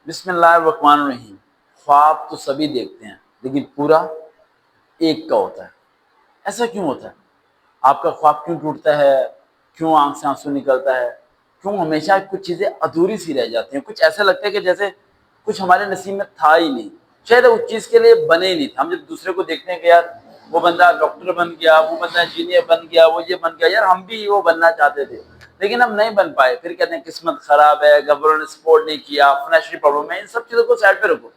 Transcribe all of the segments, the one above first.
بسم اللہ الرحمن الرحیم۔ خواب تو سبھی دیکھتے ہیں لیکن پورا ایک کا ہوتا ہے۔ ایسا کیوں ہوتا ہے؟ آپ کا خواب کیوں ٹوٹتا ہے؟ کیوں آنکھ سے آنسو نکلتا ہے؟ کیوں ہمیشہ کچھ چیزیں ادھوری سی رہ جاتی ہیں؟ کچھ ایسا لگتا ہے کہ جیسے کچھ ہمارے نصیب میں تھا ہی نہیں، شاید اس چیز کے لیے بنے ہی نہیں تھا۔ ہم جب دوسرے کو دیکھتے ہیں کہ یار وہ بندہ ڈاکٹر بن گیا، وہ بندہ انجینئر بن گیا، وہ یہ بن گیا، یار ہم بھی وہ بننا چاہتے تھے لیکن ہم نہیں بن پائے، پھر کہتے ہیں قسمت خراب ہے، گورنمنٹ نے سپورٹ نہیں کیا، فائنینشیل پرابلم ہے۔ ان سب چیزوں کو سائڈ پہ رکھو،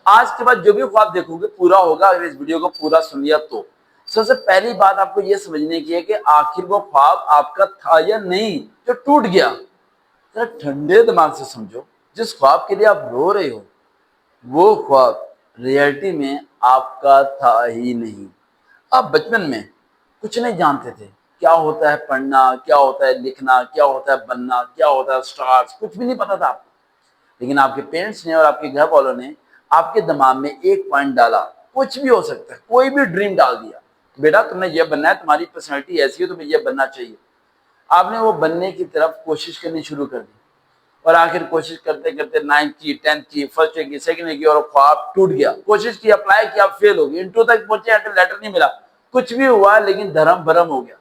آج کے بعد جو بھی خواب دیکھو گے پورا ہوگا اگر اس ویڈیو کو پورا سن لیا تو۔ سب سے پہلی بات آپ کو یہ سمجھنے کی ہے کہ آخر وہ خواب آپ کا تھا یا نہیں جو ٹوٹ گیا۔ ذرا ٹھنڈے دماغ سے سمجھو، جس خواب کے لیے آپ رو رہے ہو وہ خواب ریئلٹی میں آپ کا تھا ہی نہیں۔ آپ بچپن میں کچھ نہیں جانتے تھے، کیا ہوتا ہے پڑھنا، کیا ہوتا ہے لکھنا، کیا ہوتا ہے بننا، کیا ہوتا ہے سٹارز، کچھ بھی نہیں پتا تھا آپ کو۔ لیکن آپ کے پیرنٹس نے اور آپ کے گھر والوں نے آپ کے دماغ میں ایک پوائنٹ ڈالا، کچھ بھی ہو سکتا ہے، کوئی بھی ڈریم ڈال دیا، بیٹا تم نے یہ بننا ہے، تمہاری پرسنالٹی ایسی ہے، تمہیں یہ بننا چاہیے۔ آپ نے وہ بننے کی طرف کوشش کرنی شروع کر دی اور آخر کوشش کرتے کرتے 9th کی، 10th کی، فرسٹ کی، سیکنڈ کی اور خواب ٹوٹ گیا۔ کوشش کی، اپلائی کیا، فیل ہو گئی، انٹرو تک پہنچے، لیٹر نہیں ملا، کچھ بھی ہوا لیکن دھرم بھرم ہو گیا۔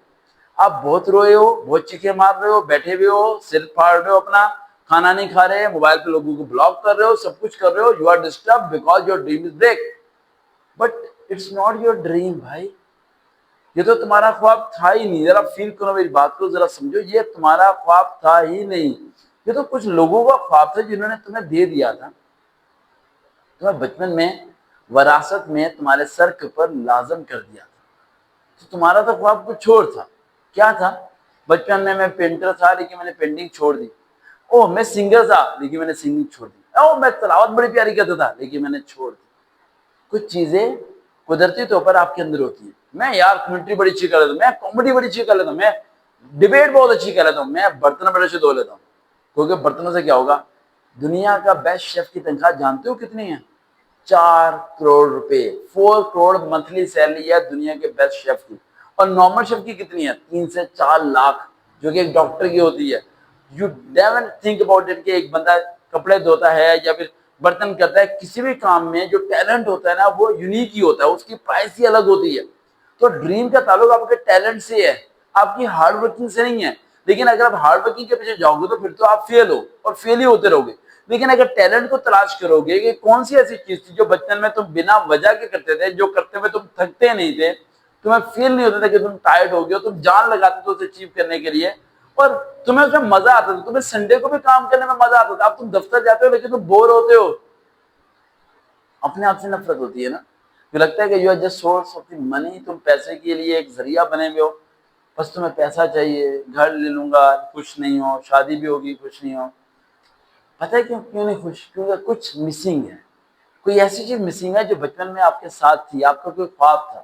آپ بہت روئے ہو، بہت چیخے مار رہے ہو، بیٹھے ہوئے ہو، سر پھاڑ رہے ہو اپنا، کھانا نہیں کھا رہے، موبائل پہ لوگوں کو بلاک کر رہے ہو، سب کچھ کر رہے ہو، you are disturb because your dream is broke, but it's not your dream بھائی، یہ تو تمہارا خواب تھا ہی نہیں۔ ذرا فیل کرو میری بات کو، ذرا سمجھو، یہ تمہارا خواب تھا ہی نہیں، یہ تو کچھ لوگوں کا خواب تھا جنہوں نے تمہیں دے دیا تھا۔ تمہیں بچپن میں وراثت میں تمہارے سر کے اوپر لازم کر دیا تھا، تو تمہارا تو خواب کچھ اور تھا۔ کیا تھا؟ بچپن میں پینٹر تھا لیکن میں نے پینٹنگ چھوڑ دی۔ او میں سنگر تھا لیکن میں نے سنگنگ چھوڑ دی۔ او میں تلاوت بڑی پیاری کرتا تھا لیکن میں نے چھوڑ دی۔ کچھ چیزیں قدرتی طور پر آپ کے اندر ہوتی ہیں۔ میں یار کمیونٹی بڑی اچھی کر لیتا ہوں، میں کامیڈی بڑی اچھی کر لیتا ہوں، میں ڈیبیٹ بہت اچھی کر لیتا ہوں، میں برتن بڑے اچھے دھو لیتا ہوں، کیونکہ برتنوں سے کیا ہوگا؟ دنیا کا بیسٹ شیف کی تنخواہ جانتے ہو کتنی ہے؟ 4 کروڑ روپے، 4 کروڑ منتھلی سیلری ہے دنیا کے بیسٹ شیف کی۔ اور نارمل شیف کی کتنی ہے؟ 3 سے 4 لاکھ، جو کہ ایک ڈاکٹر کی ہوتی ہے۔ You never think about it کہ ایک بندہ کپڑے دھوتا ہے یا پھر برتن کرتا ہے، کسی بھی کام میں جو ٹیلنٹ ہوتا ہے نا وہ یونیک ہی ہوتا ہے، اس کی پرائس ہی الگ ہوتی ہے۔ تو ڈریم کا تعلق آپ کے ٹیلنٹ سے ہے، آپ کی ہارڈ ورکنگ سے نہیں ہے۔ لیکن اگر آپ ہارڈ ورکنگ کے پیچھے جاؤ گے تو پھر تو آپ فیل ہو اور فیل ہی ہوتے رہو گے۔ لیکن اگر ٹیلنٹ کو تلاش کرو گے کہ کون سی ایسی چیز تھی جو بچپن میں تم بنا وجہ کے کرتے تھے، جو کرتے ہوئے تم تھکتے نہیں تھے، تمہیں فیل نہیں ہوتا تھا کہ تم ٹائرڈ ہو گئے ہو، تم جان لگاتے تھے اسے اچیو کرنے کے لیے اور تمہیں اس میں مزہ آتا تھا، تمہیں سنڈے کو بھی کام کرنے میں مزہ آتا تھا۔ اب تم دفتر جاتے ہو لیکن تم بور ہوتے ہو، اپنے آپ سے نفرت ہوتی ہے نا، جو لگتا ہے کہ you are just source of the money, تم پیسے کے لیے ایک ذریعہ بنے ہوئے ہو، بس تمہیں پیسہ چاہیے، گھر لے لوں گا خوش نہیں ہو، شادی بھی ہوگی خوش نہیں ہو۔ پتہ ہے کیوں نہیں خوش؟ کیونکہ کچھ مسنگ ہے، کوئی ایسی چیز مسنگ ہے جو بچپن میں آپ کے ساتھ تھی، آپ کا کوئی خواب تھا،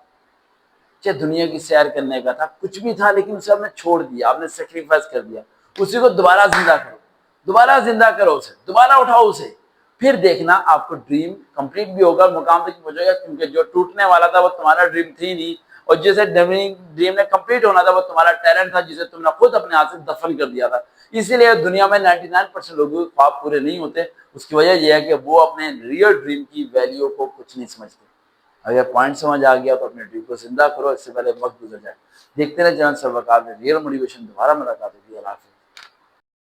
چاہے دنیا کی سیر کرنے کا تھا، کچھ بھی تھا لیکن اسے آپ نے چھوڑ دیا، آپ نے سیکریفائس کر دیا، اسی کو دوبارہ زندہ کرو، دوبارہ زندہ کرو اسے، دوبارہ اٹھاؤ اسے، پھر دیکھنا آپ کو ڈریم کمپلیٹ بھی ہوگا، مقام تک پہنچے گا، کیونکہ جو ٹوٹنے والا تھا وہ تمہارا ڈریم تھی نہیں، اور جسے ڈریم نے کمپلیٹ ہونا تھا وہ تمہارا ٹیلنٹ تھا جسے تم نے خود اپنے ہاتھ سے دفن کر دیا تھا۔ اسی لیے دنیا میں 99% لوگوں کے خواب پورے نہیں ہوتے، اس کی وجہ یہ ہے کہ وہ اپنے ریئل ڈریم کی ویلیو کو کچھ نہیں سمجھتے۔ اگر پوائنٹ سمجھ آ گیا تو اپنے ڈریم کو زندہ کرو، اس سے پہلے وقت گزر جائے۔ دیکھتے رہے چینل سروکار میں، ریئل موٹیویشن، دوبارہ ملاقات ہوگی۔ اللہ حافظ۔